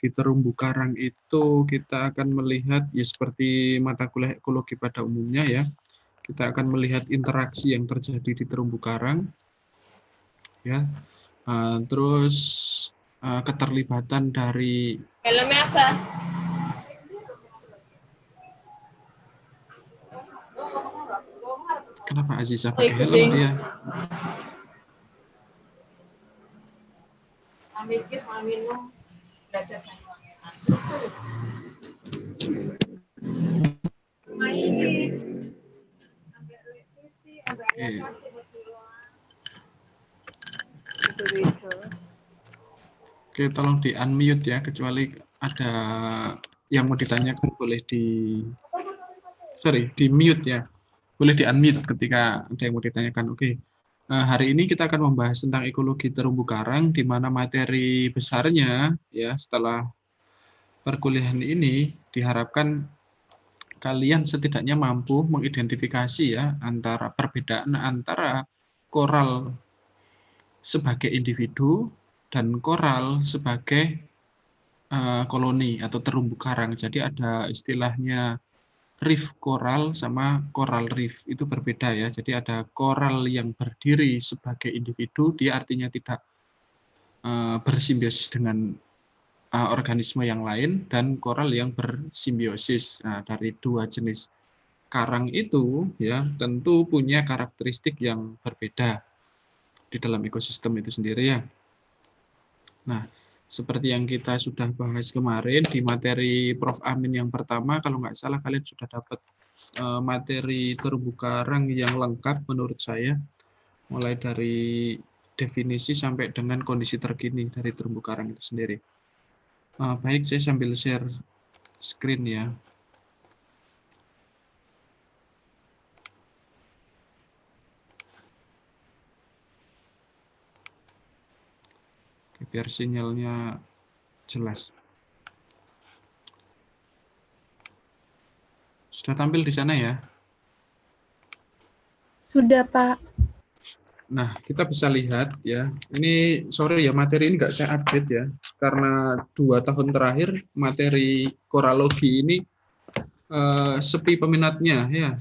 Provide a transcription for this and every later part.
ekologi terumbu karang itu kita akan melihat ya seperti mata kuliah ekologi pada umumnya ya. Kita akan melihat interaksi yang terjadi di terumbu karang ya. Terus keterlibatan dari Helmnya apa? Kenapa Aziza pakai helm dia? Ambil kis, mau minum, belajar Oke. Oke, tolong di unmute ya, kecuali ada yang mau ditanyakan boleh di mute ya. Boleh di unmute ketika ada yang mau ditanyakan. Oke. Hari ini kita akan membahas tentang ekologi terumbu karang, di mana materi besarnya ya setelah perkuliahan ini diharapkan kalian setidaknya mampu mengidentifikasi ya antara perbedaan antara koral sebagai individu dan koral sebagai koloni atau terumbu karang. Jadi ada istilahnya reef koral sama coral reef, itu berbeda ya. Jadi ada koral yang berdiri sebagai individu, dia artinya tidak bersimbiosis dengan organisme yang lain, dan koral yang bersimbiosis. Nah, dari dua jenis karang itu ya tentu punya karakteristik yang berbeda di dalam ekosistem itu sendiri ya. Nah, seperti yang kita sudah bahas kemarin di materi Prof. Amin yang pertama, kalau nggak salah kalian sudah dapat materi terumbu karang yang lengkap menurut saya, mulai dari definisi sampai dengan kondisi terkini dari terumbu karang itu sendiri. Baik, saya sambil share screen ya. Biar sinyalnya jelas. Sudah tampil di sana ya? Sudah, Pak. Nah, kita bisa lihat ya, ini sorry ya, materi ini nggak saya update ya, karena 2 tahun terakhir materi koralogi ini sepi peminatnya ya,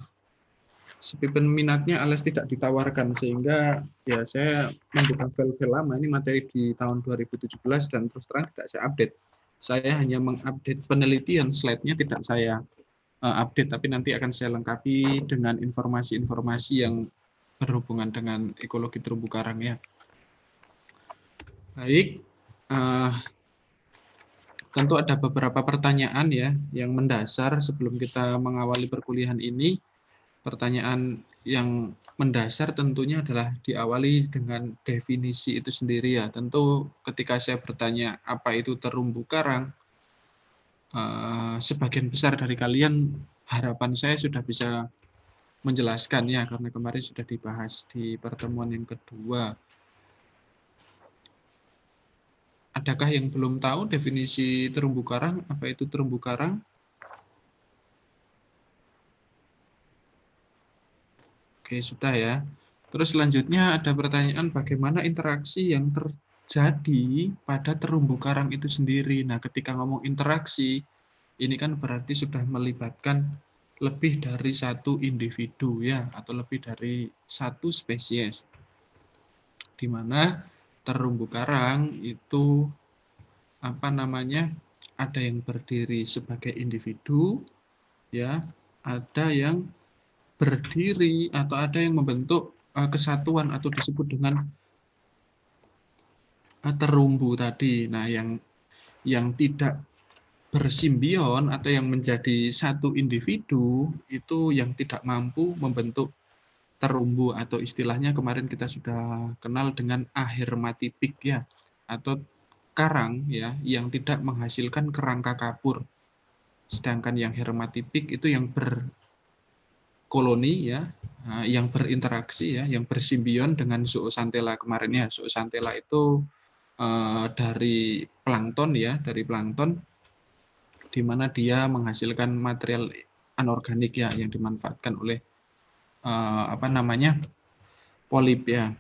sepi peminatnya alias tidak ditawarkan, sehingga ya saya membuka file-file lama, ini materi di tahun 2017 dan terus terang tidak saya update. Saya hanya mengupdate penelitian, slide-nya tidak saya update, tapi nanti akan saya lengkapi dengan informasi-informasi yang berhubungan dengan ekologi terumbu karang ya. Baik, tentu ada beberapa pertanyaan ya yang mendasar sebelum kita mengawali perkuliahan ini. Pertanyaan yang mendasar tentunya adalah diawali dengan definisi itu sendiri ya. Tentu ketika saya bertanya apa itu terumbu karang, sebagian besar dari kalian harapan saya sudah bisa menjelaskan ya, karena kemarin sudah dibahas di pertemuan yang kedua. Adakah yang belum tahu definisi terumbu karang? Apa itu terumbu karang? Oke, sudah ya. Terus selanjutnya ada pertanyaan bagaimana interaksi yang terjadi pada terumbu karang itu sendiri. Nah, ketika ngomong interaksi, ini kan berarti sudah melibatkan lebih dari satu individu ya, atau lebih dari satu spesies. Di mana terumbu karang itu ada yang berdiri sebagai individu ya, ada yang berdiri atau ada yang membentuk kesatuan atau disebut dengan terumbu tadi. Nah, yang tidak bersimbion atau yang menjadi satu individu itu yang tidak mampu membentuk terumbu, atau istilahnya kemarin kita sudah kenal dengan ahermatipik ya, atau karang ya yang tidak menghasilkan kerangka kapur. Sedangkan yang hermatipik itu yang berkoloni ya, yang berinteraksi ya, yang bersimbion dengan zooxanthella kemarin ya. Zooxanthella itu dari plankton ya, dari plankton, di mana dia menghasilkan material anorganik ya yang dimanfaatkan oleh polip ya.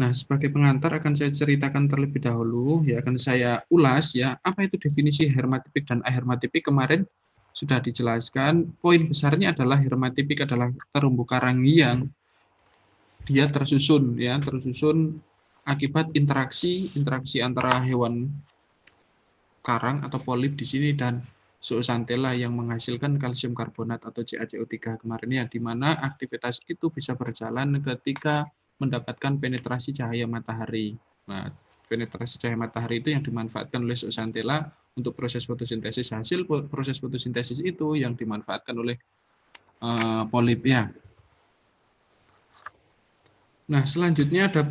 Nah, sebagai pengantar akan saya ceritakan terlebih dahulu, ya akan saya ulas ya, apa itu definisi hermatipik dan ahermatipik kemarin sudah dijelaskan. Poin besarnya adalah hermatipik adalah terumbu karang yang dia tersusun akibat interaksi antara hewan karang atau polip di sini dan zooxanthella yang menghasilkan kalsium karbonat atau CaCO3 kemarin ya, di mana aktivitas itu bisa berjalan ketika mendapatkan penetrasi cahaya matahari. Nah, penetrasi cahaya matahari itu yang dimanfaatkan oleh zooxanthella untuk proses fotosintesis. Hasil proses fotosintesis itu yang dimanfaatkan oleh polip ya. Nah, selanjutnya ada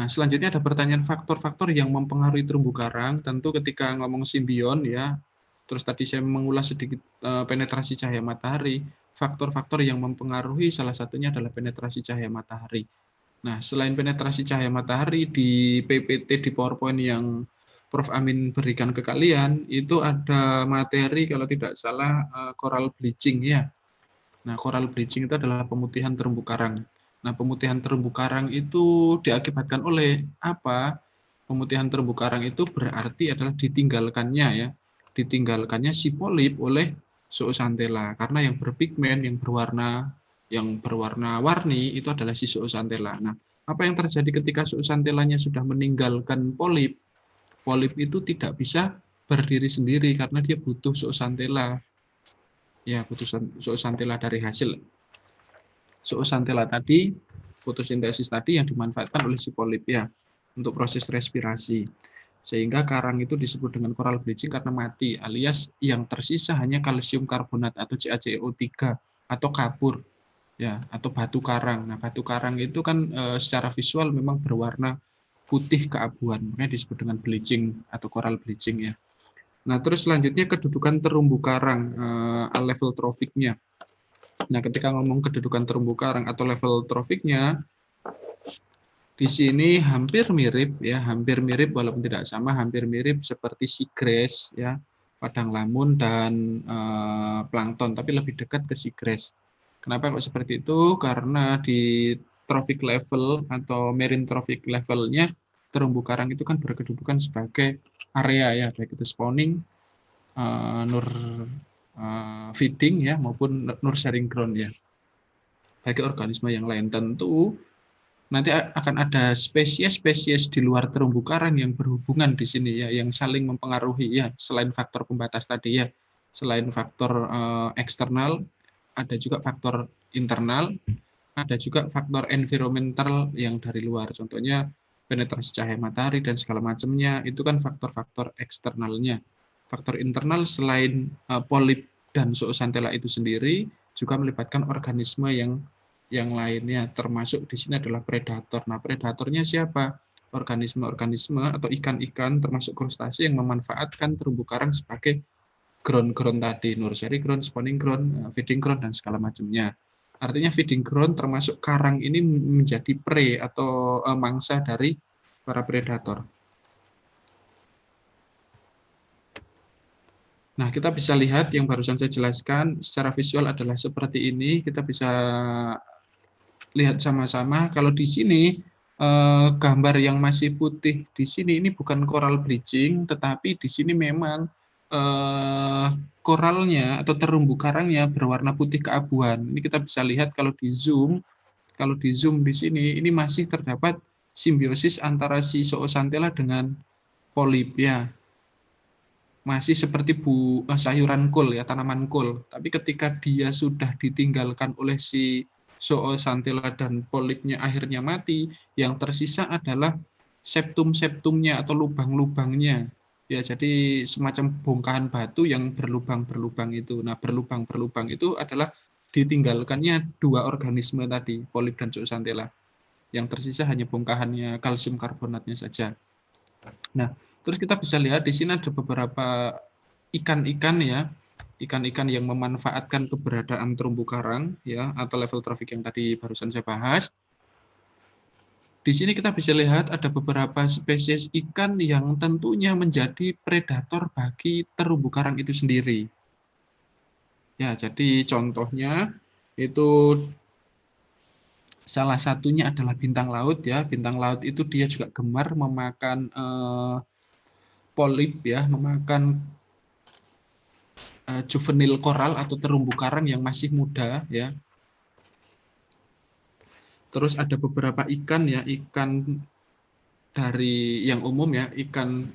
selanjutnya ada pertanyaan faktor-faktor yang mempengaruhi terumbu karang. Tentu ketika ngomong simbion ya, terus tadi saya mengulas sedikit penetrasi cahaya matahari, faktor-faktor yang mempengaruhi salah satunya adalah penetrasi cahaya matahari. Nah, selain penetrasi cahaya matahari di PPT di PowerPoint yang Prof. Amin berikan ke kalian, itu ada materi kalau tidak salah coral bleaching ya. Nah, coral bleaching itu adalah pemutihan terumbu karang. Nah, pemutihan terumbu karang itu diakibatkan oleh apa? Pemutihan terumbu karang itu berarti adalah ditinggalkannya si polip oleh zooxanthella. Karena yang berpigmen, yang berwarna warni itu adalah si zooxanthella. Nah, apa yang terjadi ketika zooxanthellanya sudah meninggalkan polip? Polip itu tidak bisa berdiri sendiri karena dia butuh zooxanthella. Ya, butuh zooxanthella dari hasil zooxanthella tadi, fotosintesis tadi yang dimanfaatkan oleh si polip ya untuk proses respirasi. Sehingga karang itu disebut dengan coral bleaching karena mati, alias yang tersisa hanya kalsium karbonat atau CaCO3 atau kapur ya, atau batu karang. Nah, batu karang itu kan secara visual memang berwarna putih keabuan, makanya disebut dengan bleaching atau coral bleaching ya. Nah, terus selanjutnya kedudukan terumbu karang level trofiknya. Nah, ketika ngomong kedudukan terumbu karang atau level trofiknya, di sini hampir mirip walaupun tidak sama, hampir mirip seperti seagrass ya, padang lamun dan plankton, tapi lebih dekat ke seagrass. Kenapa kok seperti itu? Karena di trophic level atau marine trophic levelnya terumbu karang itu kan berkedudukan sebagai area ya, baik itu spawning, nur feeding ya maupun nurturing ground ya. Bagi organisme yang lain tentu nanti akan ada spesies-spesies di luar terumbu karang yang berhubungan di sini ya, yang saling mempengaruhi ya, selain faktor pembatas tadi ya, selain faktor eksternal, ada juga faktor internal, ada juga faktor environmental yang dari luar, contohnya penetrasi cahaya matahari dan segala macamnya, itu kan faktor-faktor eksternalnya. Faktor internal selain polip dan zooxanthella itu sendiri, juga melibatkan organisme yang lainnya, termasuk di sini adalah predator. Nah, predatornya siapa? Organisme-organisme atau ikan-ikan termasuk krustase yang memanfaatkan terumbu karang sebagai ground-ground tadi, nursery ground, spawning ground, feeding ground, dan segala macamnya. Artinya feeding ground termasuk karang ini menjadi prey atau mangsa dari para predator. Nah, kita bisa lihat yang barusan saya jelaskan secara visual adalah seperti ini. Kita bisa lihat sama-sama. Kalau di sini gambar yang masih putih di sini ini bukan coral bleaching, tetapi di sini memang koralnya atau terumbu karangnya berwarna putih keabuan. Ini kita bisa lihat kalau di zoom di sini ini masih terdapat simbiosis antara si zooxanthella dengan polip ya. Masih seperti sayuran kol ya, tanaman kol. Tapi ketika dia sudah ditinggalkan oleh si zooxanthella dan polipnya akhirnya mati, yang tersisa adalah septum-septumnya atau lubang-lubangnya. Ya, jadi semacam bongkahan batu yang berlubang-berlubang itu. Nah, berlubang-berlubang itu adalah ditinggalkannya dua organisme tadi, polip dan zooxanthella. Yang tersisa hanya bongkahannya kalsium karbonatnya saja. Nah, terus kita bisa lihat di sini ada beberapa ikan-ikan ya, ikan-ikan yang memanfaatkan keberadaan terumbu karang ya atau level traffic yang tadi barusan saya bahas. Di sini kita bisa lihat ada beberapa spesies ikan yang tentunya menjadi predator bagi terumbu karang itu sendiri. Ya, jadi contohnya itu Salah satunya adalah bintang laut ya. Bintang laut itu dia juga gemar memakan polip ya, memakan juvenil koral atau terumbu karang yang masih muda ya. Terus ada beberapa ikan ya, ikan dari yang umum ya, ikan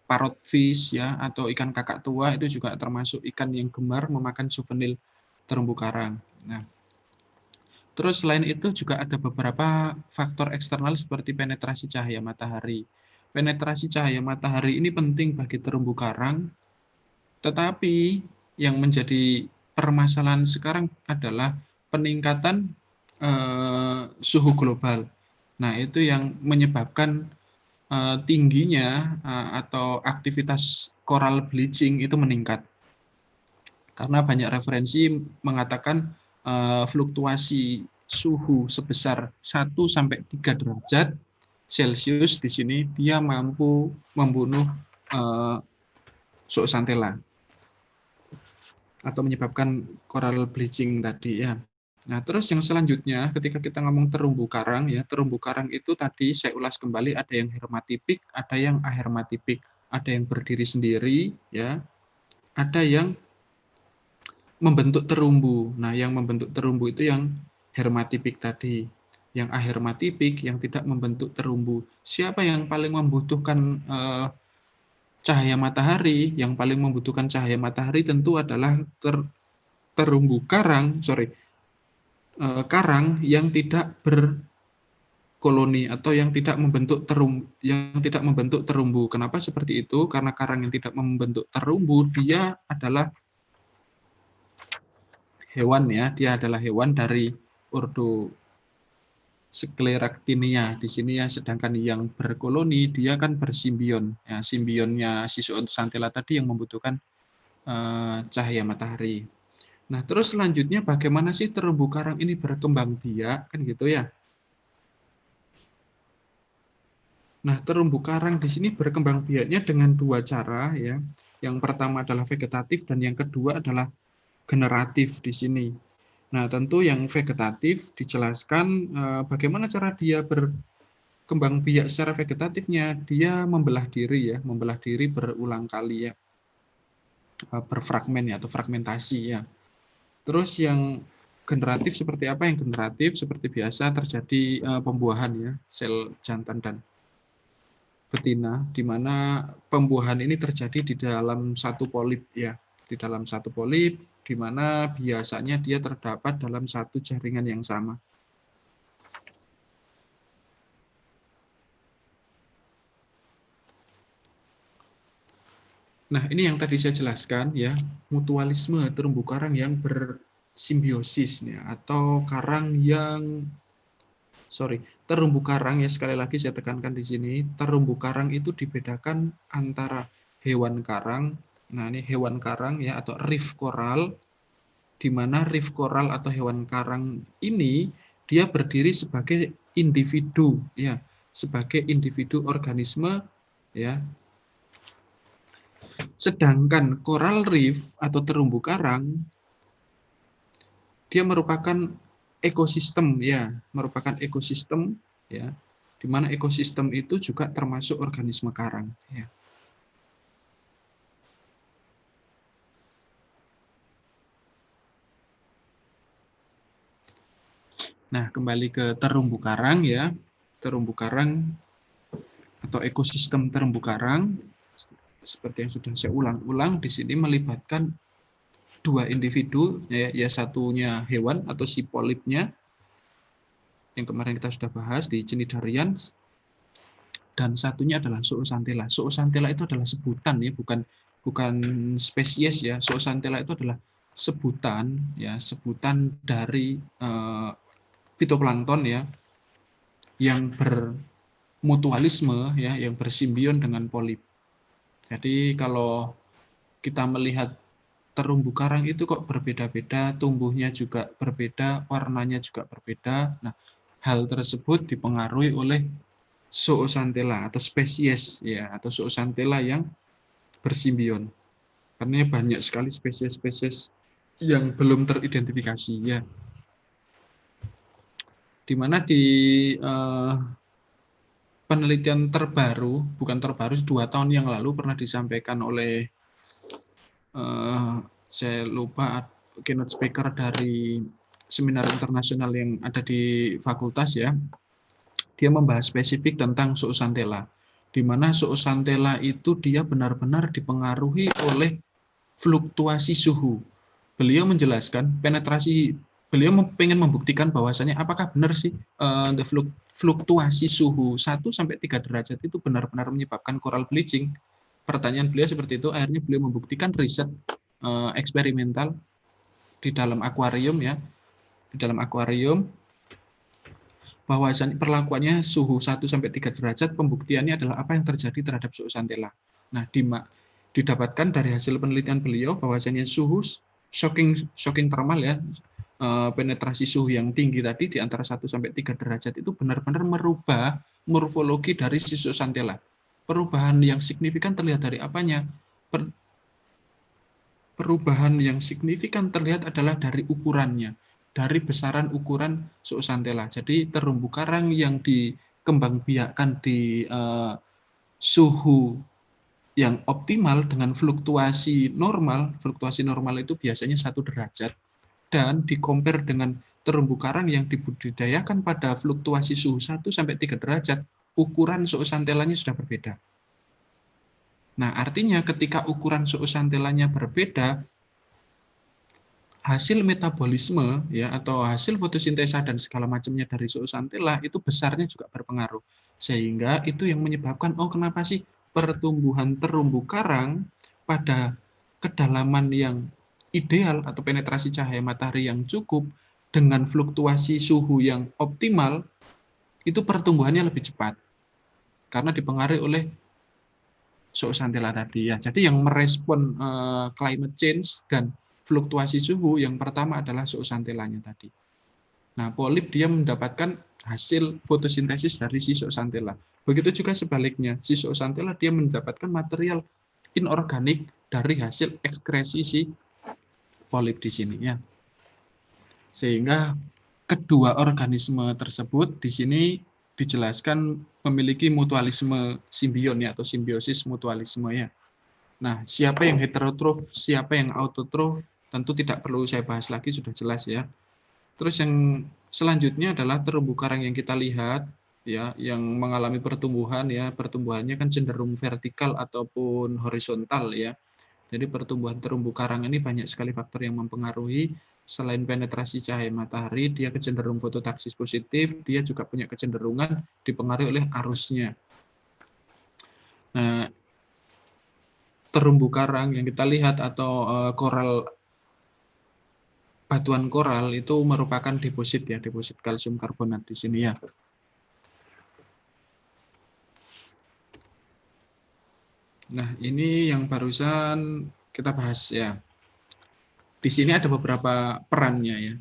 parrotfish ya, atau ikan kakak tua itu juga termasuk ikan yang gemar memakan juvenil terumbu karang. Nah, terus selain itu juga ada beberapa faktor eksternal seperti penetrasi cahaya matahari. Penetrasi cahaya matahari ini penting bagi terumbu karang, tetapi yang menjadi permasalahan sekarang adalah peningkatan suhu global. Nah, itu yang menyebabkan tingginya atau aktivitas coral bleaching itu meningkat. Karena banyak referensi mengatakan fluktuasi suhu sebesar 1-3 derajat Celcius di sini dia mampu membunuh zooxanthella atau menyebabkan coral bleaching tadi ya. Nah, terus yang selanjutnya ketika kita ngomong terumbu karang ya, terumbu karang itu tadi saya ulas kembali ada yang hermatipik, ada yang ahermatipik, ada yang berdiri sendiri ya, ada yang membentuk terumbu. Nah, yang membentuk terumbu itu yang hermatipik tadi. Yang ahermatipik yang tidak membentuk terumbu. Siapa yang paling membutuhkan cahaya matahari? Yang paling membutuhkan cahaya matahari tentu adalah terumbu karang, karang yang tidak berkoloni atau yang tidak membentuk terumbu. Kenapa seperti itu? Karena karang yang tidak membentuk terumbu dia adalah hewan ya, dia adalah hewan dari ordo Scleractinia. Di sini ya, sedangkan yang berkoloni dia kan bersimbion. Ya, simbionnya si zooxanthella tadi yang membutuhkan cahaya matahari. Nah, terus selanjutnya bagaimana sih terumbu karang ini berkembang biak kan gitu ya. Nah, terumbu karang di sini berkembang biaknya dengan dua cara ya. Yang pertama adalah vegetatif dan yang kedua adalah generatif di sini. Nah, tentu yang vegetatif dijelaskan bagaimana cara dia berkembang biak secara vegetatifnya. Dia membelah diri ya, membelah diri berulang kali ya, berfragmen ya atau fragmentasi ya. Terus yang generatif seperti apa? Yang generatif seperti biasa terjadi pembuahan ya, sel jantan dan betina, di mana pembuahan ini terjadi di dalam satu polip ya, di dalam satu polip, di mana biasanya dia terdapat dalam satu jaringan yang sama. Nah, ini yang tadi saya jelaskan ya, mutualisme terumbu karang yang bersimbiosis ya, atau terumbu karang ya, sekali lagi saya tekankan di sini, terumbu karang itu dibedakan antara hewan karang. Nah, ini hewan karang ya atau reef coral, di mana reef coral atau hewan karang ini dia berdiri sebagai individu ya, sebagai individu organisme ya. Sedangkan coral reef atau terumbu karang dia merupakan ekosistem ya, merupakan ekosistem ya, di mana ekosistem itu juga termasuk organisme karang ya. Nah, kembali ke terumbu karang ya. Terumbu karang atau ekosistem terumbu karang seperti yang sudah saya ulang-ulang di sini melibatkan dua individu ya, satunya hewan atau si polipnya yang kemarin kita sudah bahas di Cnidarian, dan satunya adalah zooxanthella. Zooxanthella itu adalah sebutan ya, bukan bukan spesies ya. Zooxanthella itu adalah sebutan ya, sebutan dari fitoplankton ya yang bermutualisme ya, yang bersimbion dengan polip. Jadi kalau kita melihat terumbu karang itu kok berbeda-beda, tumbuhnya juga berbeda, warnanya juga berbeda. Nah, hal tersebut dipengaruhi oleh zooxanthella atau spesies ya, atau zooxanthella yang bersimbion. Karena banyak sekali spesies-spesies yang belum teridentifikasi ya. di mana di penelitian terbaru, bukan terbaru, 2 tahun yang lalu pernah disampaikan oleh saya lupa keynote speaker dari seminar internasional yang ada di fakultas ya. Dia membahas spesifik tentang zooxanthella, di mana zooxanthella itu dia benar-benar dipengaruhi oleh fluktuasi suhu. Beliau menjelaskan beliau ingin membuktikan bahwasanya apakah benar sih fluktuasi suhu 1-3 derajat itu benar-benar menyebabkan coral bleaching. Pertanyaan beliau seperti itu, akhirnya beliau membuktikan riset eksperimental di dalam akuarium ya, di dalam akuarium bahwasanya perlakuannya suhu 1-3 derajat, pembuktiannya adalah apa yang terjadi terhadap zooxanthella. Nah, didapatkan dari hasil penelitian beliau bahwasanya suhu shocking thermal ya, penetrasi suhu yang tinggi tadi di antara 1-3 derajat itu benar-benar merubah morfologi dari si zooxanthella. Perubahan yang signifikan terlihat dari apanya? Perubahan yang signifikan terlihat adalah dari ukurannya, dari besaran ukuran zooxanthella. Jadi terumbu karang yang dikembangbiakkan di suhu yang optimal dengan fluktuasi normal itu biasanya 1 derajat, dan dikompar dengan terumbu karang yang dibudidayakan pada fluktuasi suhu 1-3 derajat, ukuran zooxanthellanya sudah berbeda. Nah, artinya ketika ukuran zooxanthellanya berbeda, hasil metabolisme ya atau hasil fotosintesa dan segala macamnya dari zooxanthella itu besarnya juga berpengaruh. Sehingga itu yang menyebabkan kenapa sih pertumbuhan terumbu karang pada kedalaman yang ideal atau penetrasi cahaya matahari yang cukup dengan fluktuasi suhu yang optimal itu pertumbuhannya lebih cepat karena dipengaruhi oleh zooxanthella tadi ya. Jadi yang merespon climate change dan fluktuasi suhu yang pertama adalah zooxanthellanya tadi. Nah, polip dia mendapatkan hasil fotosintesis dari si zooxanthella. Begitu juga sebaliknya, si zooxanthella dia mendapatkan material inorganik dari hasil ekskresi si polip di sini ya. Sehingga kedua organisme tersebut di sini dijelaskan memiliki mutualisme simbion ya atau simbiosis mutualisme ya. Nah, siapa yang heterotrof, siapa yang autotrof, tentu tidak perlu saya bahas lagi, sudah jelas ya. Terus yang selanjutnya adalah terumbu karang yang kita lihat ya, yang mengalami pertumbuhan ya, pertumbuhannya kan cenderung vertikal ataupun horizontal ya. Jadi pertumbuhan terumbu karang ini banyak sekali faktor yang mempengaruhi. Selain penetrasi cahaya matahari, dia kecenderung fototaksis positif, dia juga punya kecenderungan dipengaruhi oleh arusnya. Nah, terumbu karang yang kita lihat atau koral, batuan koral itu merupakan deposit ya, deposit kalsium karbonat di sini ya. Nah, ini yang barusan kita bahas ya. Di sini ada beberapa perannya ya.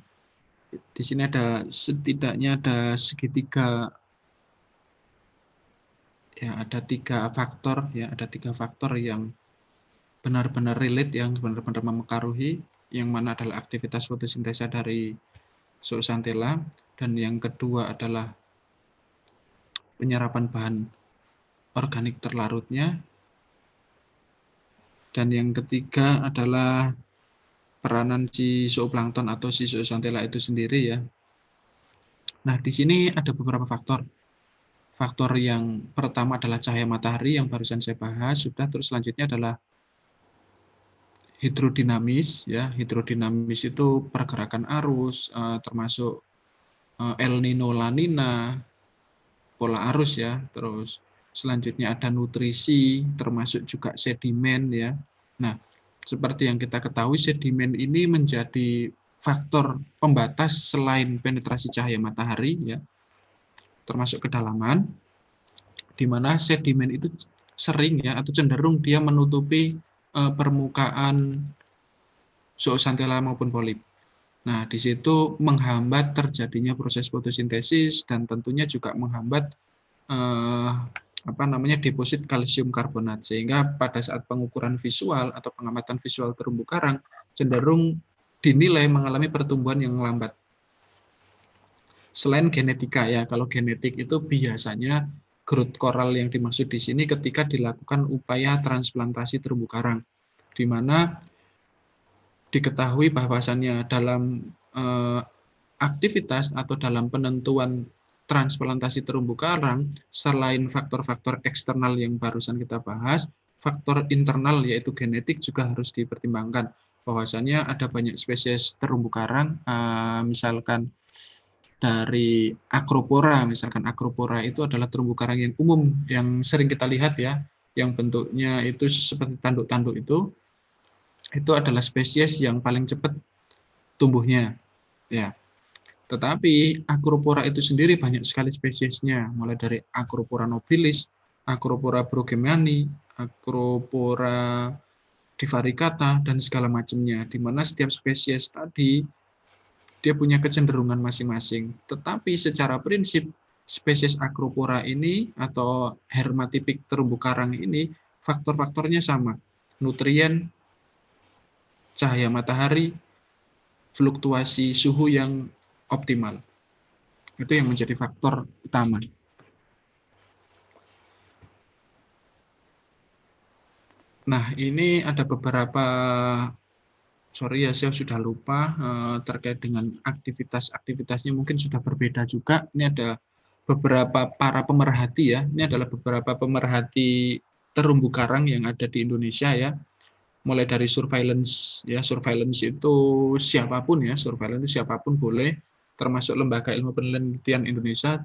Di sini ada setidaknya ada segitiga ya, ada 3 faktor ya, ada 3 faktor yang benar-benar relate, yang benar-benar mempengaruhi, yang mana adalah aktivitas fotosintesa dari zooxanthella, dan yang kedua adalah penyerapan bahan organik terlarutnya, dan yang ketiga adalah peranan si zooplankton atau si zooxanthella itu sendiri ya. Nah, di sini ada beberapa faktor. Faktor yang pertama adalah cahaya matahari yang barusan saya bahas sudah, terus selanjutnya adalah hidrodinamis ya. Hidrodinamis itu pergerakan arus termasuk El Nino La Nina, pola arus ya. Terus selanjutnya ada nutrisi termasuk juga sedimen ya. Nah, seperti yang kita ketahui sedimen ini menjadi faktor pembatas selain penetrasi cahaya matahari ya, termasuk kedalaman, di mana sedimen itu sering ya atau cenderung dia menutupi permukaan zooxanthella maupun polip. Nah, di situ menghambat terjadinya proses fotosintesis dan tentunya juga menghambat deposit kalsium karbonat, sehingga pada saat pengukuran visual atau pengamatan visual terumbu karang cenderung dinilai mengalami pertumbuhan yang lambat. Selain genetika ya, kalau genetik itu biasanya growth coral yang dimaksud di sini ketika dilakukan upaya transplantasi terumbu karang, di mana diketahui bahwasannya dalam aktivitas atau dalam penentuan transplantasi terumbu karang, selain faktor-faktor eksternal yang barusan kita bahas, faktor internal yaitu genetik juga harus dipertimbangkan. Bahwasannya ada banyak spesies terumbu karang, misalkan dari Acropora, misalkan Acropora itu adalah terumbu karang yang umum yang sering kita lihat ya, yang bentuknya itu seperti tanduk-tanduk itu adalah spesies yang paling cepat tumbuhnya ya. Tetapi Acropora itu sendiri banyak sekali spesiesnya, mulai dari Acropora nobilis, Acropora brueggemanii, Acropora divaricata dan segala macamnya, di mana setiap spesies tadi dia punya kecenderungan masing-masing. Tetapi secara prinsip spesies Acropora ini atau hermatipik terumbu karang ini faktor-faktornya sama. Nutrien, cahaya matahari, fluktuasi suhu yang optimal. Itu yang menjadi faktor utama. Nah, ini ada beberapa, sorry ya, saya sudah lupa terkait dengan aktivitas-aktivitasnya mungkin sudah berbeda juga. Ini ada beberapa para pemerhati ya. Ini adalah beberapa pemerhati terumbu karang yang ada di Indonesia ya. Mulai dari surveillance ya, surveillance itu siapapun ya, surveillance itu siapapun boleh, termasuk Lembaga Ilmu Penelitian Indonesia,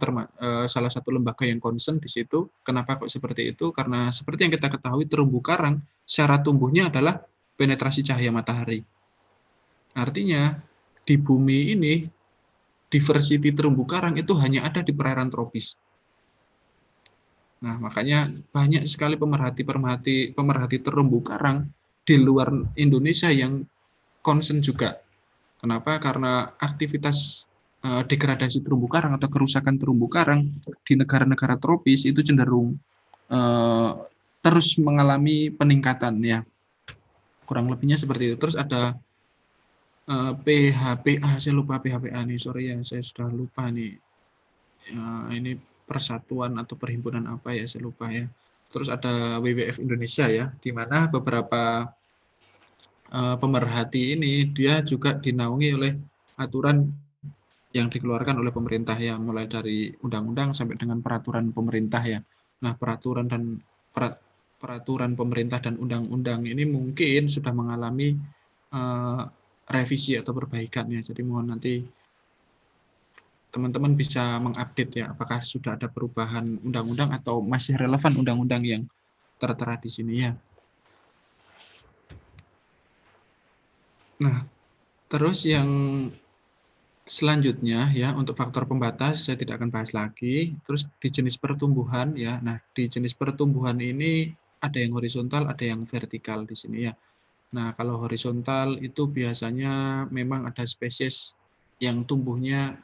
salah satu lembaga yang concern di situ. Kenapa kok seperti itu? Karena seperti yang kita ketahui terumbu karang secara tumbuhnya adalah penetrasi cahaya matahari. Artinya di bumi ini diversity terumbu karang itu hanya ada di perairan tropis. Nah, makanya banyak sekali pemerhati terumbu karang di luar Indonesia yang concern juga. Kenapa? Karena aktivitas degradasi terumbu karang atau kerusakan terumbu karang di negara-negara tropis itu cenderung terus mengalami peningkatan ya. Kurang lebihnya seperti itu. Terus ada PHPA, saya lupa PHPA nih, sorry ya, saya sudah lupa nih. Ini persatuan atau perhimpunan apa ya, saya lupa ya. Terus ada WWF Indonesia ya, di mana beberapa pemerhati ini dia juga dinaungi oleh aturan yang dikeluarkan oleh pemerintah ya, mulai dari undang-undang sampai dengan peraturan pemerintah ya. Nah, peraturan pemerintah dan undang-undang ini mungkin sudah mengalami revisi atau perbaikan ya. Jadi mohon nanti teman-teman bisa mengupdate ya, apakah sudah ada perubahan undang-undang atau masih relevan undang-undang yang tertera di sini ya. Nah, terus yang selanjutnya ya, untuk faktor pembatas saya tidak akan bahas lagi. Terus di jenis pertumbuhan ya. Nah, di jenis pertumbuhan ini ada yang horizontal, ada yang vertikal di sini ya. Nah, kalau horizontal itu biasanya memang ada spesies yang tumbuhnya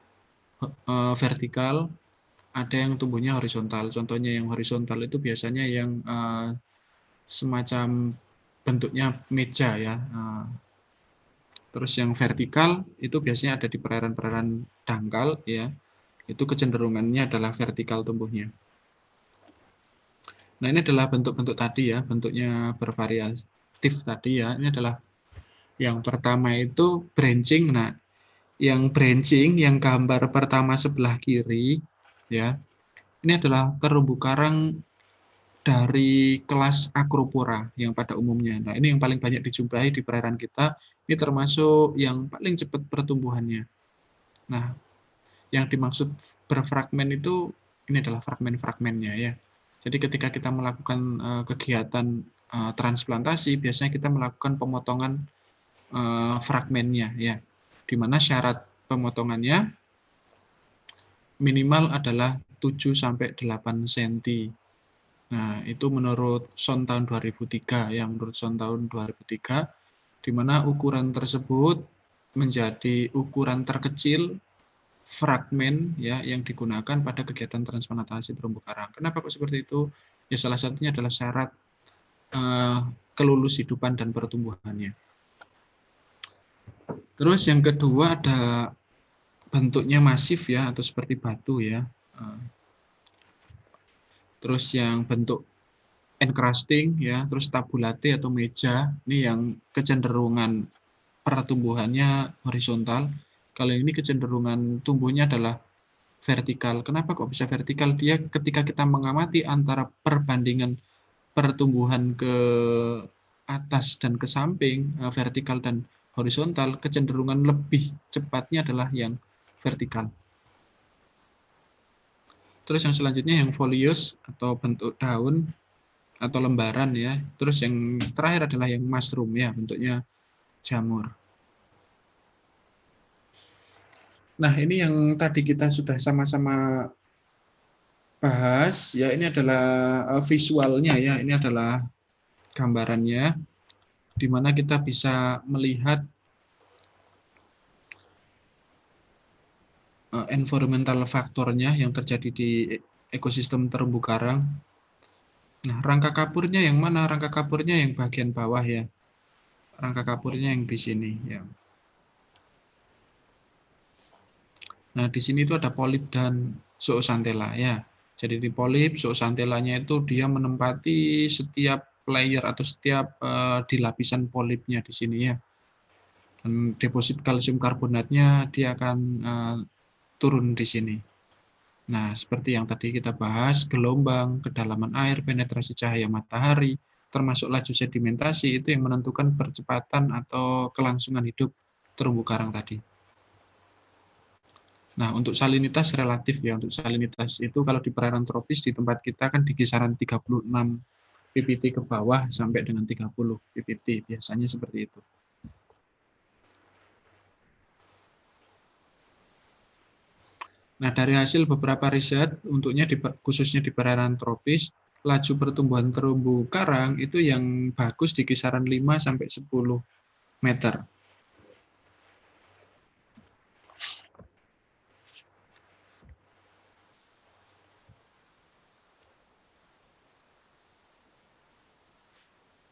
vertikal, ada yang tumbuhnya horizontal. Contohnya yang horizontal itu biasanya yang semacam bentuknya meja ya. Terus yang vertikal itu biasanya ada di perairan-perairan dangkal ya. Itu kecenderungannya adalah vertikal tumbuhnya. Nah, ini adalah bentuk-bentuk tadi ya, bentuknya bervariatif tadi ya. Ini adalah yang pertama itu branching. Nah, yang branching yang gambar pertama sebelah kiri ya. Ini adalah terumbu karang dari kelas Acropora yang pada umumnya. Nah, ini yang paling banyak dijumpai di perairan kita. Ini termasuk yang paling cepat pertumbuhannya. Nah, yang dimaksud berfragmen itu ini adalah fragmen-fragmennya ya. Jadi ketika kita melakukan kegiatan transplantasi, biasanya kita melakukan pemotongan fragmennya ya. Di mana syarat pemotongannya minimal adalah 7 sampai 8 cm. Nah, itu menurut SON tahun 2003 ya, menurut SON tahun 2003 di mana ukuran tersebut menjadi ukuran terkecil fragmen ya yang digunakan pada kegiatan transplantasi terumbu karang. Kenapa kok seperti itu? Ya salah satunya adalah syarat kelulus hidupan dan pertumbuhannya. Terus yang kedua ada bentuknya masif ya atau seperti batu ya. Terus yang bentuk encrusting ya, terus tabulate atau meja, ini yang kecenderungan pertumbuhannya horizontal. Kalau ini kecenderungan tumbuhnya adalah vertikal. Kenapa kok bisa vertikal? Dia ketika kita mengamati antara perbandingan pertumbuhan ke atas dan ke samping, vertikal dan horizontal, kecenderungan lebih cepatnya adalah yang vertikal. Terus yang selanjutnya yang folios atau bentuk daun atau lembaran ya. Terus yang terakhir adalah yang mushroom ya, bentuknya jamur. Nah, ini yang tadi kita sudah sama-sama bahas ya, ini adalah visualnya ya, ini adalah gambarannya di mana kita bisa melihat environmental faktornya yang terjadi di ekosistem terumbu karang. Nah, rangka kapurnya yang mana? Rangka kapurnya yang bagian bawah ya. Rangka kapurnya yang di sini ya. Nah, di sini itu ada polip dan zooxanthella ya. Jadi di polip, zooxanthellanya itu dia menempati setiap layer atau setiap di lapisan polipnya di sini ya. Dan deposit kalsium karbonatnya dia akan turun di sini. Nah, seperti yang tadi kita bahas, gelombang, kedalaman air, penetrasi cahaya matahari, termasuk laju sedimentasi, itu yang menentukan percepatan atau kelangsungan hidup terumbu karang tadi. Nah, untuk salinitas relatif ya, untuk salinitas itu kalau di perairan tropis di tempat kita kan di kisaran 36 ppt ke bawah sampai dengan 30 ppt, biasanya seperti itu. Nah, dari hasil beberapa riset, khususnya di perairan tropis, laju pertumbuhan terumbu karang itu yang bagus di kisaran 5 sampai 10 meter.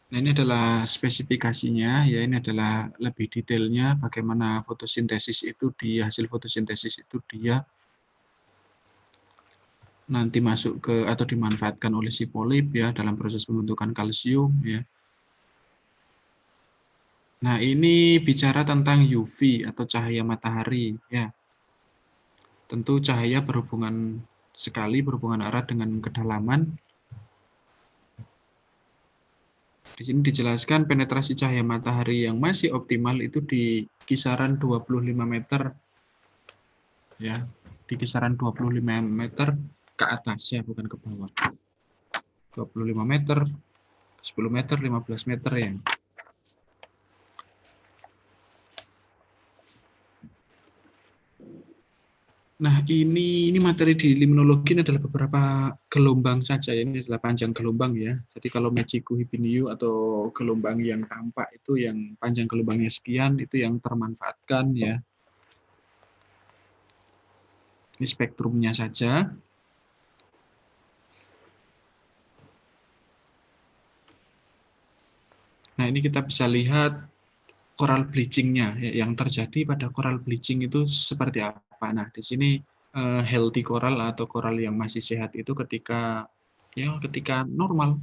Nah, ini adalah spesifikasinya, ya ini adalah lebih detailnya bagaimana fotosintesis itu hasil fotosintesis itu dia nanti masuk ke atau dimanfaatkan oleh si polip ya dalam proses pembentukan kalsium ya. Nah, ini bicara tentang UV atau cahaya matahari ya. Tentu cahaya berhubungan erat dengan kedalaman. Di sini dijelaskan penetrasi cahaya matahari yang masih optimal itu di kisaran 25 meter ya, di kisaran 25 meter ke atas ya, bukan ke bawah. 25 meter, 10 meter, 15 meter ya. Nah, ini materi di limnologi ini adalah beberapa gelombang saja. Ini adalah panjang gelombang ya. Jadi kalau Mechiku hibiniu atau gelombang yang tampak itu yang panjang gelombangnya sekian, itu yang termanfaatkan ya. Ini spektrumnya saja. Nah, ini kita bisa lihat coral bleaching-nya. Yang terjadi pada coral bleaching itu seperti apa. Nah, di sini healthy coral atau coral yang masih sehat itu ketika normal,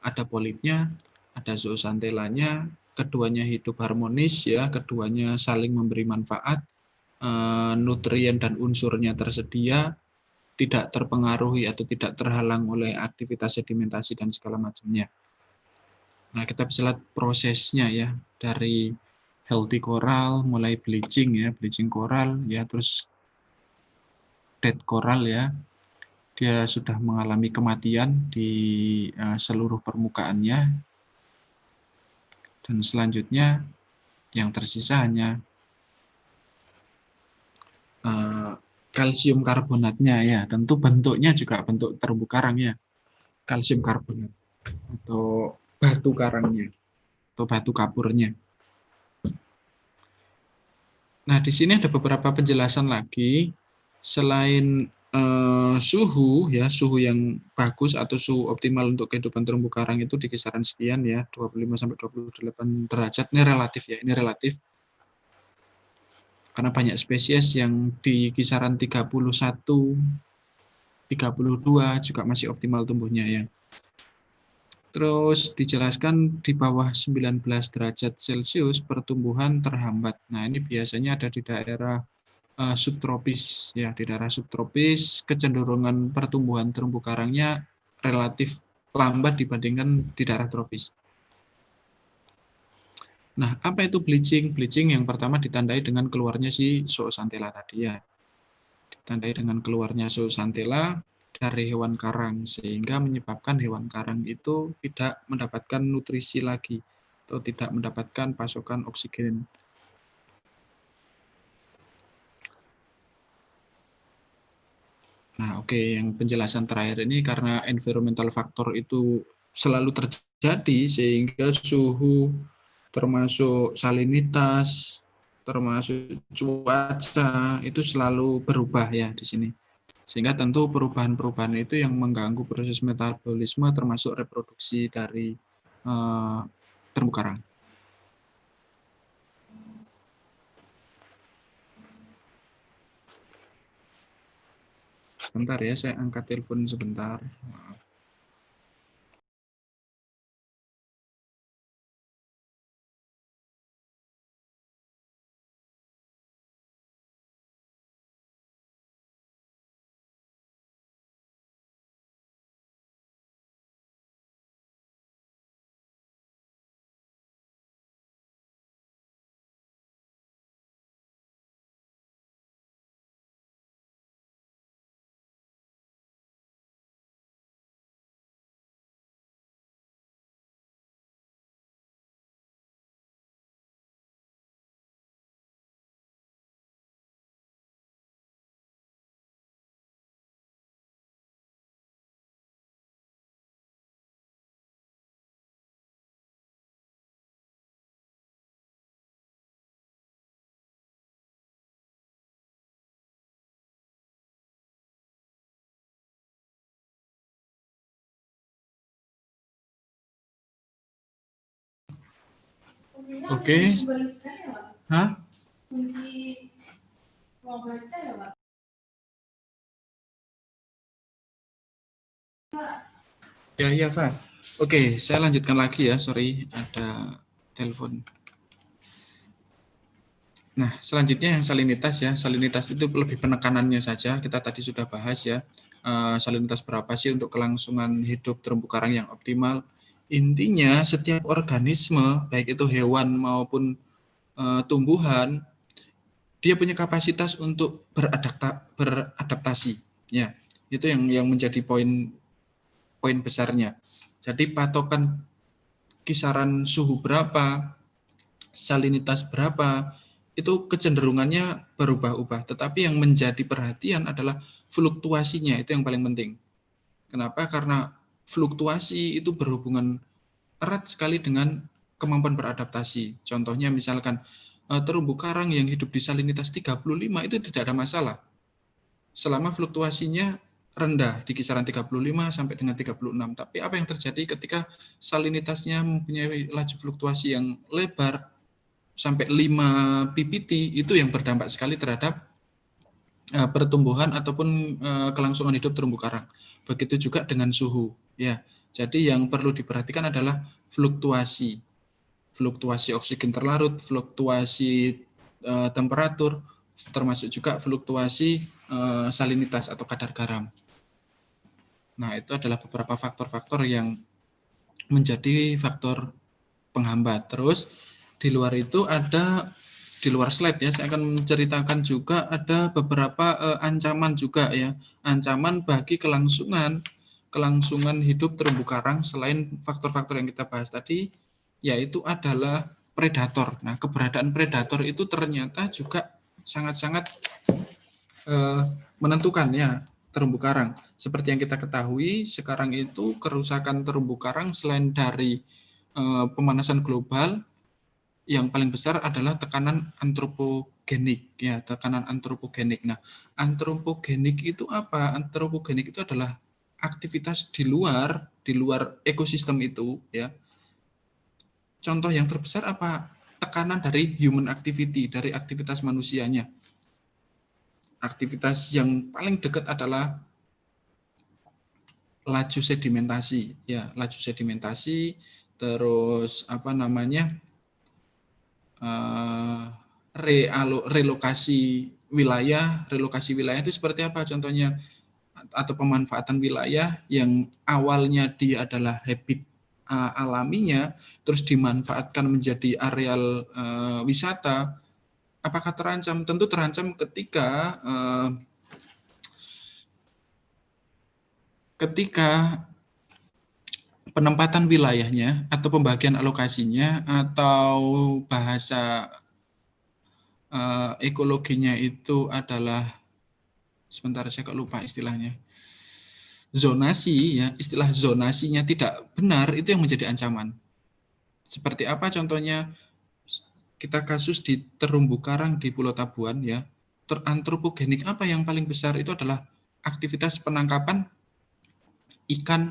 ada polipnya, ada zooxanthellanya, keduanya hidup harmonis ya, keduanya saling memberi manfaat, nutrien dan unsurnya tersedia, tidak terpengaruhi atau tidak terhalang oleh aktivitas sedimentasi dan segala macamnya. Nah, kita bisa lihat prosesnya ya, dari healthy coral, mulai bleaching ya, bleaching coral ya, terus dead coral ya, dia sudah mengalami kematian di seluruh permukaannya, dan selanjutnya yang tersisa hanya kalsium karbonatnya ya, tentu bentuknya juga bentuk terumbu karang ya, kalsium karbonat atau batu karangnya atau batu kapurnya. Nah, di sini ada beberapa penjelasan lagi selain suhu ya, suhu yang bagus atau suhu optimal untuk kehidupan terumbu karang itu di kisaran sekian ya, 25 sampai 28 derajat. Ini relatif ya, ini relatif. Karena banyak spesies yang di kisaran 31, 32 juga masih optimal tumbuhnya ya. Terus dijelaskan di bawah 19 derajat Celcius pertumbuhan terhambat. Nah, ini biasanya ada di daerah subtropis ya, di daerah subtropis kecenderungan pertumbuhan terumbu karangnya relatif lambat dibandingkan di daerah tropis. Nah, apa itu bleaching? Bleaching yang pertama ditandai dengan keluarnya si zooxanthella tadi ya. Ditandai dengan keluarnya zooxanthella dari hewan karang, sehingga menyebabkan hewan karang itu tidak mendapatkan nutrisi lagi atau tidak mendapatkan pasokan oksigen. Nah, oke, yang penjelasan terakhir ini karena environmental factor itu selalu terjadi sehingga suhu termasuk salinitas, termasuk cuaca itu selalu berubah ya di sini. Sehingga tentu perubahan-perubahan itu yang mengganggu proses metabolisme termasuk reproduksi dari terumbu karang. Sebentar ya, saya angkat telepon sebentar. Maaf. Oke. Hah? Ya, iya, Pak. Oke, saya lanjutkan lagi ya. Sorry, ada telepon. Nah, selanjutnya yang salinitas ya. Salinitas itu lebih penekanannya saja. Kita tadi sudah bahas ya. Salinitas berapa sih untuk kelangsungan hidup terumbu karang yang optimal. Intinya setiap organisme, baik itu hewan maupun tumbuhan, dia punya kapasitas untuk beradaptasi. Ya, itu yang menjadi poin besarnya. Jadi patokan kisaran suhu berapa, salinitas berapa, itu kecenderungannya berubah-ubah. Tetapi yang menjadi perhatian adalah fluktuasinya, itu yang paling penting. Kenapa? Karena fluktuasi itu berhubungan erat sekali dengan kemampuan beradaptasi. Contohnya misalkan terumbu karang yang hidup di salinitas 35 itu tidak ada masalah. Selama fluktuasinya rendah di kisaran 35 sampai dengan 36. Tapi apa yang terjadi ketika salinitasnya mempunyai laju fluktuasi yang lebar sampai 5 ppt, itu yang berdampak sekali terhadap pertumbuhan ataupun kelangsungan hidup terumbu karang. Begitu juga dengan suhu ya. Jadi yang perlu diperhatikan adalah fluktuasi oksigen terlarut, fluktuasi temperatur, termasuk juga fluktuasi salinitas atau kadar garam. Nah, itu adalah beberapa faktor-faktor yang menjadi faktor penghambat. Terus di luar itu ada, di luar slide ya, saya akan menceritakan juga ada beberapa ancaman juga ya. Ancaman bagi kelangsungan hidup terumbu karang selain faktor-faktor yang kita bahas tadi, yaitu adalah predator. Nah, keberadaan predator itu ternyata juga sangat-sangat menentukan ya terumbu karang. Seperti yang kita ketahui, sekarang itu kerusakan terumbu karang selain dari pemanasan global, yang paling besar adalah tekanan antropogenik ya, tekanan antropogenik. Nah, antropogenik itu apa? Antropogenik itu adalah aktivitas di luar ekosistem itu ya. Contoh yang terbesar apa? tekanan dari human activity, dari aktivitas manusianya. Aktivitas yang paling dekat adalah laju sedimentasi, ya, laju sedimentasi, terus apa namanya, relokasi wilayah itu seperti apa contohnya, atau pemanfaatan wilayah yang awalnya dia adalah habit alaminya, terus dimanfaatkan menjadi areal wisata. Apakah terancam? Tentu terancam ketika penempatan wilayahnya atau pembagian alokasinya atau bahasa ekologinya itu adalah, sebentar saya kok lupa istilahnya, zonasi, ya, istilah zonasinya tidak benar, itu yang menjadi ancaman. Seperti apa contohnya? Kita kasus di terumbu karang di Pulau Tabuan, ya, terantropogenik apa yang paling besar itu adalah aktivitas penangkapan ikan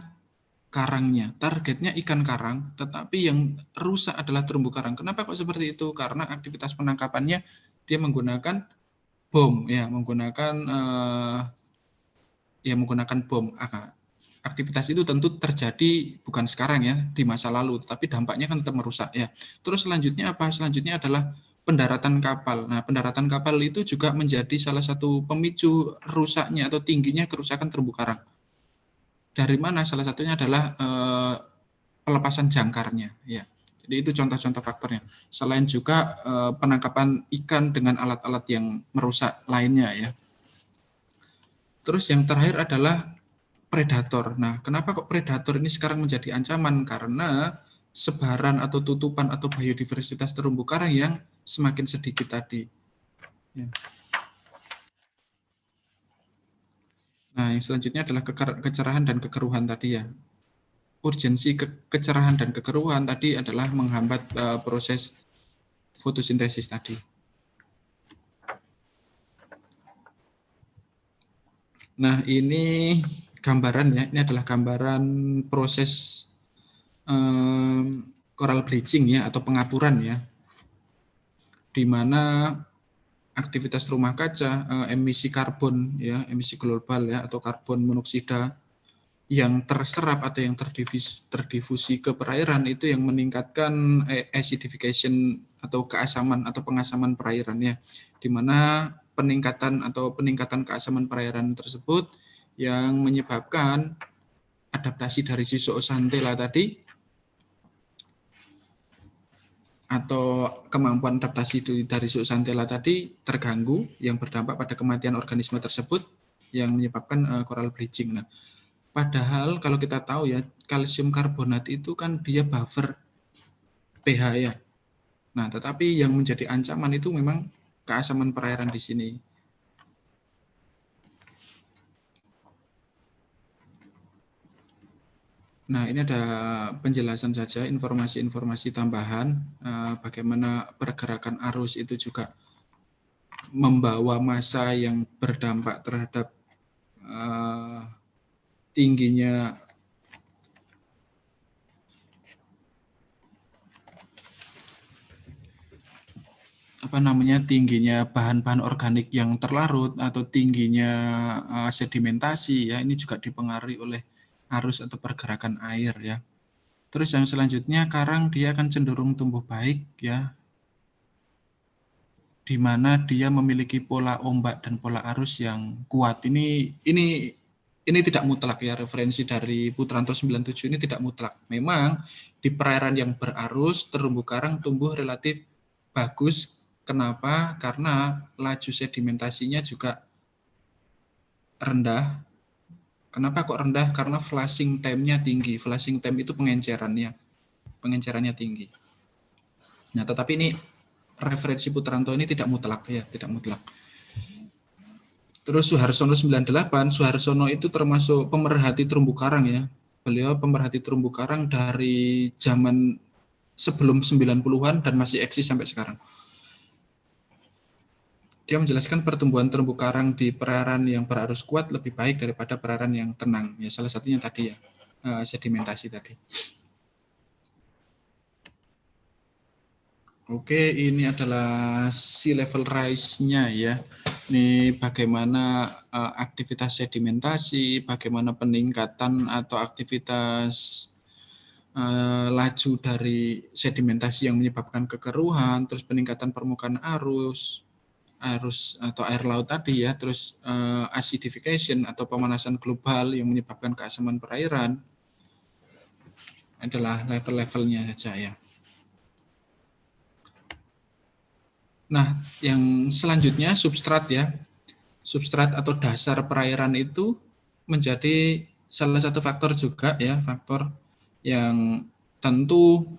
karangnya. Targetnya ikan karang, tetapi yang rusak adalah terumbu karang. Kenapa kok seperti itu? Karena aktivitas penangkapannya dia menggunakan bom, ya, menggunakan bom. Aktivitas itu tentu terjadi bukan sekarang, ya, di masa lalu, tapi dampaknya kan tetap merusak, ya. Terus selanjutnya apa? Selanjutnya adalah pendaratan kapal. Nah, pendaratan kapal itu juga menjadi salah satu pemicu rusaknya atau tingginya kerusakan terumbu karang. Dari mana? Salah satunya adalah pelepasan jangkarnya, ya. Jadi itu contoh-contoh faktornya. Selain juga penangkapan ikan dengan alat-alat yang merusak lainnya, ya. Terus yang terakhir adalah predator. Nah, kenapa kok predator ini sekarang menjadi ancaman? Karena sebaran atau tutupan atau biodiversitas terumbu karang yang semakin sedikit tadi. Ya. Nah, yang selanjutnya adalah kecerahan dan kekeruhan tadi, ya. Urgensi kecerahan dan kekeruhan tadi adalah menghambat proses fotosintesis tadi. Nah, ini gambaran, ya. Ini adalah gambaran proses coral bleaching, ya, atau pengapuran, ya, di mana aktivitas rumah kaca, emisi karbon, ya, emisi global, ya, atau karbon monoksida yang terserap atau yang terdifusi ke perairan itu yang meningkatkan acidification atau keasaman atau pengasaman perairan, ya, di mana peningkatan keasaman perairan tersebut yang menyebabkan adaptasi dari si zooxanthella tadi atau kemampuan adaptasi dari zooxanthella tadi terganggu, yang berdampak pada kematian organisme tersebut yang menyebabkan coral bleaching. Nah, padahal kalau kita tahu, ya, kalsium karbonat itu kan dia buffer pH, ya. Nah, tetapi yang menjadi ancaman itu memang keasaman perairan di sini. Nah, ini ada penjelasan saja, informasi-informasi tambahan, bagaimana pergerakan arus itu juga membawa massa yang berdampak terhadap tingginya tingginya bahan-bahan organik yang terlarut atau tingginya sedimentasi, ya, ini juga dipengaruhi oleh arus atau pergerakan air, ya. Terus yang selanjutnya, karang dia akan cenderung tumbuh baik, ya, di mana dia memiliki pola ombak dan pola arus yang kuat. Ini tidak mutlak, ya, referensi dari Putranto 97 ini tidak mutlak. Memang di perairan yang berarus terumbu karang tumbuh relatif bagus. Kenapa? Karena laju sedimentasinya juga rendah. Kenapa kok rendah? Karena flushing time-nya tinggi. Flushing time itu pengencerannya tinggi. Nah, tetapi ini referensi Putranto ini tidak mutlak, ya, tidak mutlak. Terus Suharsono 98, Suharsono itu termasuk pemerhati terumbu karang, ya. Beliau pemerhati terumbu karang dari zaman sebelum 90-an dan masih eksis sampai sekarang. Dia menjelaskan pertumbuhan terumbu karang di perairan yang berarus kuat lebih baik daripada perairan yang tenang. Ya, salah satunya tadi, ya, sedimentasi tadi. Oke, ini adalah sea level rise-nya ya. Ini bagaimana aktivitas sedimentasi, bagaimana peningkatan atau aktivitas laju dari sedimentasi yang menyebabkan kekeruhan, terus peningkatan permukaan arus atau air laut tadi ya, terus acidification atau pemanasan global yang menyebabkan keasaman perairan adalah level-levelnya saja ya. Nah, yang selanjutnya substrat ya. Substrat atau dasar perairan itu menjadi salah satu faktor juga ya, faktor yang tentu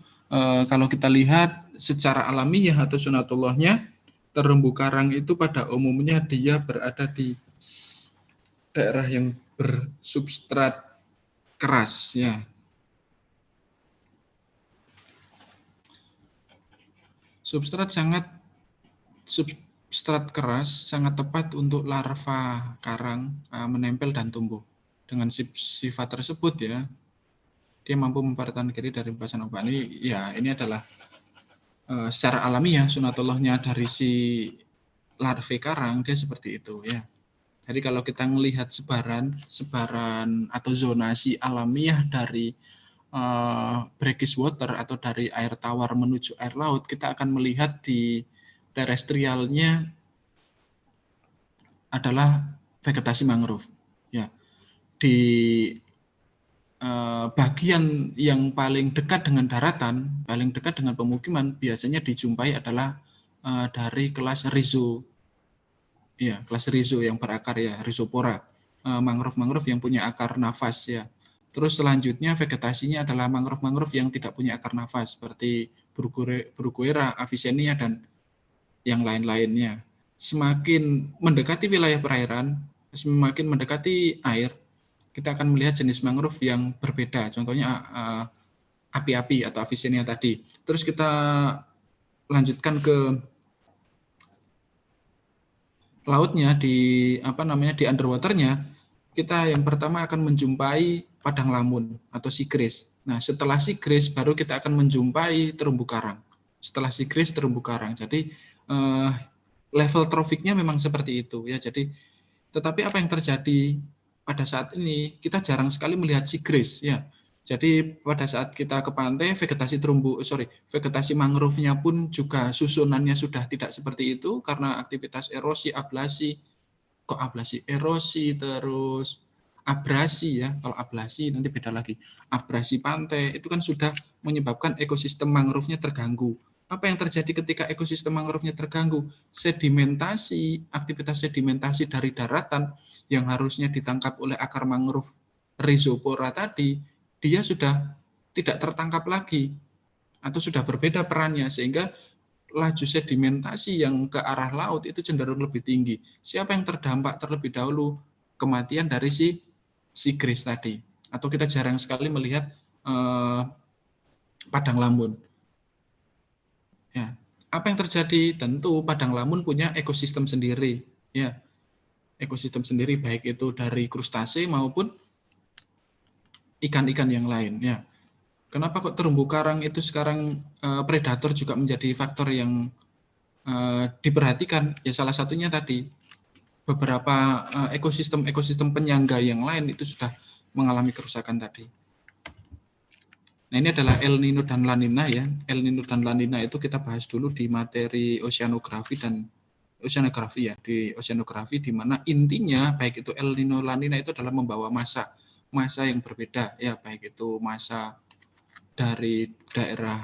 kalau kita lihat secara alamiah atau sunatullahnya, terumbu karang itu pada umumnya dia berada di daerah yang bersubstrat keras ya. Substrat keras sangat tepat untuk larva karang menempel dan tumbuh. Dengan sifat tersebut ya, dia mampu mempertahankan diri dari empasan ombak. Ini adalah secara alamiah sunatullahnya dari si larva karang dia seperti itu ya. Jadi kalau kita melihat sebaran atau zonasi alamiah dari brackish water atau dari air tawar menuju air laut, kita akan melihat di terestrialnya adalah vegetasi mangrove. Ya, di bagian yang paling dekat dengan daratan, paling dekat dengan pemukiman, biasanya dijumpai adalah dari kelas rhizo. Ya, kelas rhizo yang berakar ya, rhizopora. Mangrove-mangrove yang punya akar nafas ya. Terus selanjutnya vegetasinya adalah mangrove-mangrove yang tidak punya akar nafas seperti Bruguera, Avicennia dan yang lain-lainnya. Semakin mendekati wilayah perairan, semakin mendekati air, kita akan melihat jenis mangrove yang berbeda. Contohnya api-api atau Avicennia tadi. Terus kita lanjutkan ke lautnya di di underwaternya, kita yang pertama akan menjumpai padang lamun atau sigris. Nah, setelah sigris baru kita akan menjumpai terumbu karang. Setelah sigris terumbu karang. Jadi level trofiknya memang seperti itu ya. Jadi tetapi apa yang terjadi pada saat ini, kita jarang sekali melihat sigris ya. Jadi pada saat kita ke pantai, vegetasi mangrove-nya pun juga susunannya sudah tidak seperti itu karena aktivitas erosi, terus abrasi ya. Kalau abrasi nanti beda lagi. Abrasi pantai itu kan sudah menyebabkan ekosistem mangrove-nya terganggu. Apa yang terjadi ketika ekosistem mangrove-nya terganggu? Aktivitas sedimentasi dari daratan yang harusnya ditangkap oleh akar mangrove rhizopora tadi, dia sudah tidak tertangkap lagi atau sudah berbeda perannya sehingga laju sedimentasi yang ke arah laut itu cenderung lebih tinggi. Siapa yang terdampak terlebih dahulu? Kematian dari si sigris tadi. Atau kita jarang sekali melihat padang lamun. Ya, apa yang terjadi? Tentu padang lamun punya ekosistem sendiri, ya, ekosistem sendiri baik itu dari krustase maupun ikan-ikan yang lain, ya. Kenapa kok terumbu karang itu sekarang predator juga menjadi faktor yang diperhatikan? Ya salah satunya tadi beberapa ekosistem penyangga yang lain itu sudah mengalami kerusakan tadi. Nah, ini adalah El Nino dan La Nina ya. El Nino dan La Nina itu kita bahas dulu di materi oceanografi ya, di oceanografi di mana intinya baik itu El Nino La Nina itu adalah membawa massa yang berbeda ya, baik itu massa dari daerah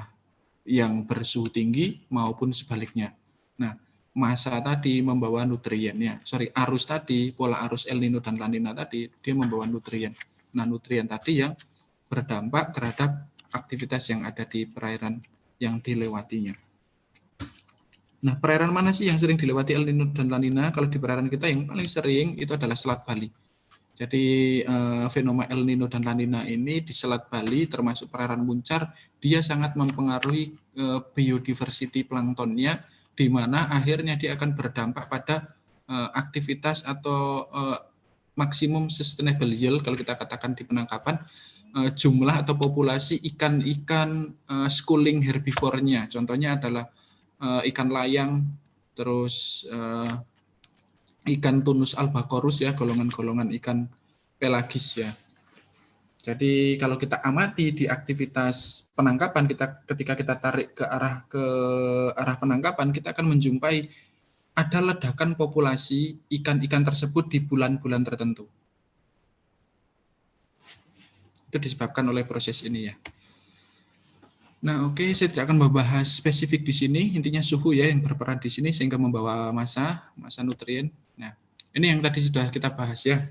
yang bersuhu tinggi maupun sebaliknya. Nah, massa tadi membawa nutrien ya. Arus tadi, pola arus El Nino dan La Nina tadi dia membawa nutrien. Nah, nutrien tadi yang berdampak terhadap aktivitas yang ada di perairan yang dilewatinya. Nah, perairan mana sih yang sering dilewati El Nino dan La Nina? Kalau di perairan kita yang paling sering itu adalah Selat Bali. Jadi fenomena El Nino dan La Nina ini di Selat Bali termasuk perairan Muncar, dia sangat mempengaruhi biodiversity planktonnya, di mana akhirnya dia akan berdampak pada aktivitas atau maksimum sustainable yield kalau kita katakan di penangkapan, jumlah atau populasi ikan-ikan schooling herbivore-nya. Contohnya adalah ikan layang, terus ikan tunus albacorus ya, golongan-golongan ikan pelagis ya. Jadi kalau kita amati di aktivitas penangkapan, ketika kita tarik ke arah penangkapan, kita akan menjumpai ada ledakan populasi ikan-ikan tersebut di bulan-bulan tertentu. Itu disebabkan oleh proses ini ya. Nah, oke, saya tidak akan membahas spesifik di sini, intinya suhu ya yang berperan di sini sehingga membawa massa nutrien. Nah, ini yang tadi sudah kita bahas ya.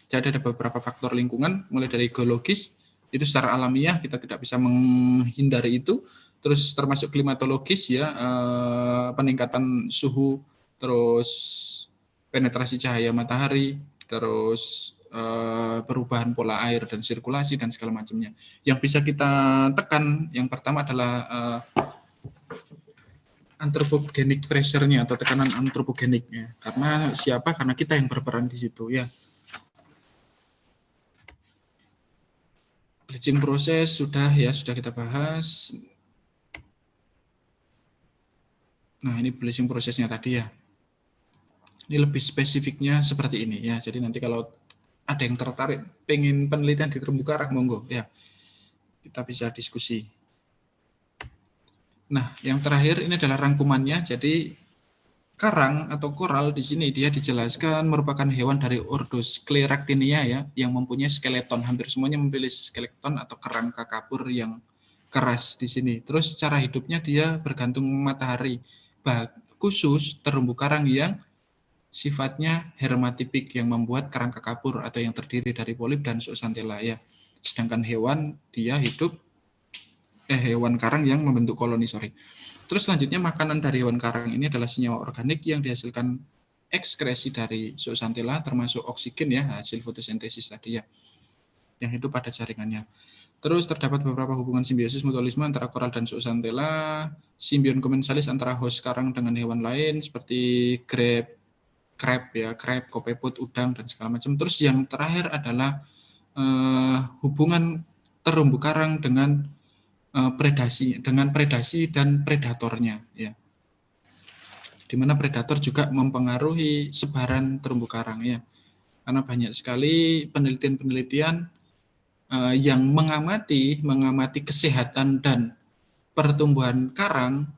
Jadi ada beberapa faktor lingkungan, mulai dari geologis, itu secara alamiah kita tidak bisa menghindari itu. Terus termasuk klimatologis ya, peningkatan suhu, terus penetrasi cahaya matahari, terus perubahan pola air dan sirkulasi dan segala macamnya. Yang bisa kita tekan, yang pertama adalah anthropogenic pressure-nya atau tekanan antropogeniknya. Karena siapa? Karena kita yang berperan di situ ya. Bleaching proses sudah kita bahas. Nah, ini bleaching prosesnya tadi ya. Ini lebih spesifiknya seperti ini ya. Jadi nanti kalau ada yang tertarik pengen penelitian di terumbu karang, monggo ya. Kita bisa diskusi. Nah, yang terakhir ini adalah rangkumannya. Jadi karang atau koral di sini dia dijelaskan merupakan hewan dari ordo Scleractinia ya, yang mempunyai skeleton. Hampir semuanya memiliki skeleton atau kerangka kapur yang keras di sini. Terus cara hidupnya dia bergantung matahari. Khusus terumbu karang yang sifatnya hermatipik yang membuat kerangka kapur atau yang terdiri dari polip dan zooxanthella ya. Sedangkan hewan dia hidup hewan karang yang membentuk koloni, Terus selanjutnya makanan dari hewan karang ini adalah senyawa organik yang dihasilkan ekskresi dari zooxanthella termasuk oksigen ya, hasil fotosintesis tadi ya, yang hidup pada jaringannya. Terus terdapat beberapa hubungan simbiosis mutualisme antara koral dan zooxanthella, simbion komensalis antara host karang dengan hewan lain seperti crab, kopeput, udang dan segala macam. Terus yang terakhir adalah hubungan terumbu karang dengan predasi dan predatornya ya, di mana predator juga mempengaruhi sebaran terumbu karang ya, karena banyak sekali penelitian yang mengamati kesehatan dan pertumbuhan karang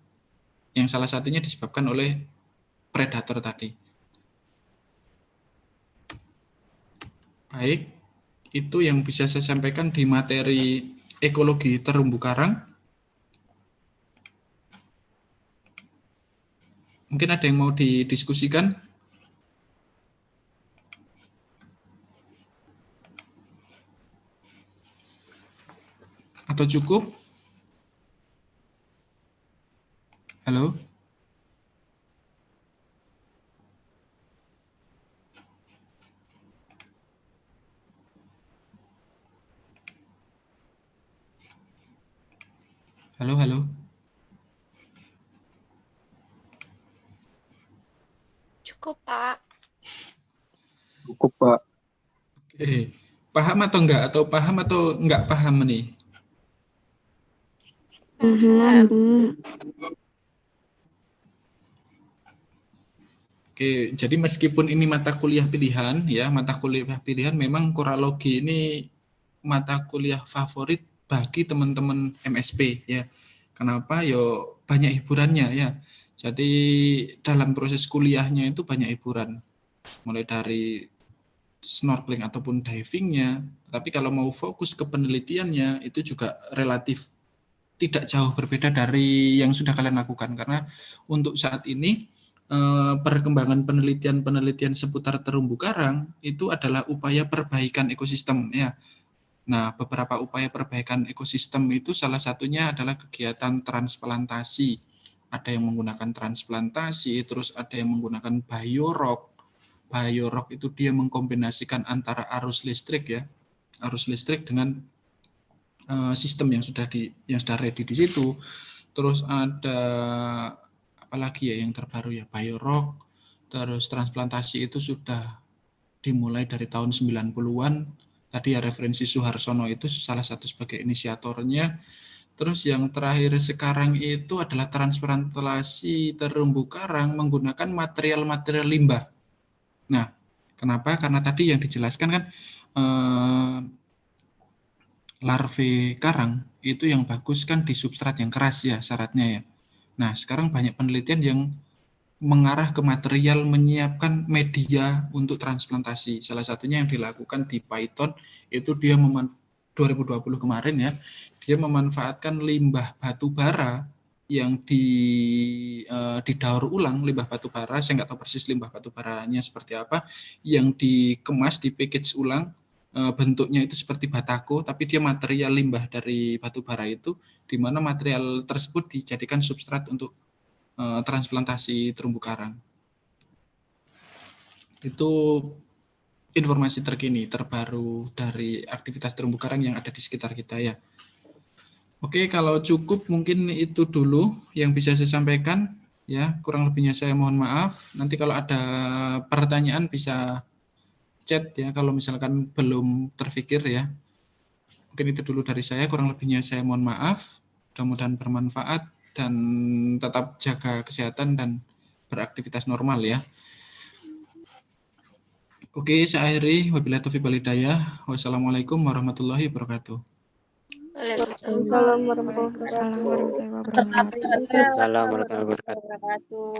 yang salah satunya disebabkan oleh predator tadi. Baik, itu yang bisa saya sampaikan di materi ekologi terumbu karang. Mungkin ada yang mau didiskusikan? Atau cukup? Halo? Halo? Cukup, Pak. Cukup, Pak. Oke. Paham atau enggak? Atau paham atau enggak paham nih? Paham. Oke, jadi meskipun ini mata kuliah pilihan ya, memang koralogi ini mata kuliah favorit bagi teman-teman MSP ya. Kenapa? Yo banyak hiburannya ya. Jadi dalam proses kuliahnya itu banyak hiburan. Mulai dari snorkeling ataupun divingnya. Tapi kalau mau fokus ke penelitiannya itu juga relatif tidak jauh berbeda dari yang sudah kalian lakukan, karena untuk saat ini perkembangan penelitian seputar terumbu karang itu adalah upaya perbaikan ekosistem ya. Nah, beberapa upaya perbaikan ekosistem itu salah satunya adalah kegiatan transplantasi. Ada yang menggunakan transplantasi, terus ada yang menggunakan biorock. Biorock itu dia mengkombinasikan antara arus listrik dengan sistem yang sudah ready di situ. Terus ada apalagi ya yang terbaru ya, biorock. Terus transplantasi itu sudah dimulai dari tahun 90-an. Tadi ya referensi Suharsono itu salah satu sebagai inisiatornya. Terus yang terakhir sekarang itu adalah transplantasi terumbu karang menggunakan material-material limbah. Nah, kenapa? Karena tadi yang dijelaskan kan larve karang itu yang bagus kan di substrat yang keras ya syaratnya ya. Nah, sekarang banyak penelitian yang mengarah ke material menyiapkan media untuk transplantasi. Salah satunya yang dilakukan di Python itu dia 2020 kemarin ya, dia memanfaatkan limbah batu bara yang didaur ulang, limbah batu bara, saya nggak tahu persis limbah batu baranya seperti apa, yang dikemas, di package ulang, bentuknya itu seperti batako, tapi dia material limbah dari batu bara itu, di mana material tersebut dijadikan substrat untuk transplantasi terumbu karang. Itu informasi terkini, terbaru dari aktivitas terumbu karang yang ada di sekitar kita ya. Oke, kalau cukup mungkin itu dulu yang bisa saya sampaikan. Ya, kurang lebihnya saya mohon maaf. Nanti kalau ada pertanyaan bisa chat ya, kalau misalkan belum terfikir ya. Mungkin itu dulu dari saya, kurang lebihnya saya mohon maaf. Mudah-mudahan bermanfaat dan tetap jaga kesehatan dan beraktivitas normal ya. Oke, saya akhiri. Wabillahi taufiq wal hidayah. Wassalamualaikum warahmatullahi wabarakatuh. Waalaikumsalam Waalaikumsalam warahmatullahi wabarakatuh. warahmatullahi Waalaikumsalam warahmatullahi wabarakatuh.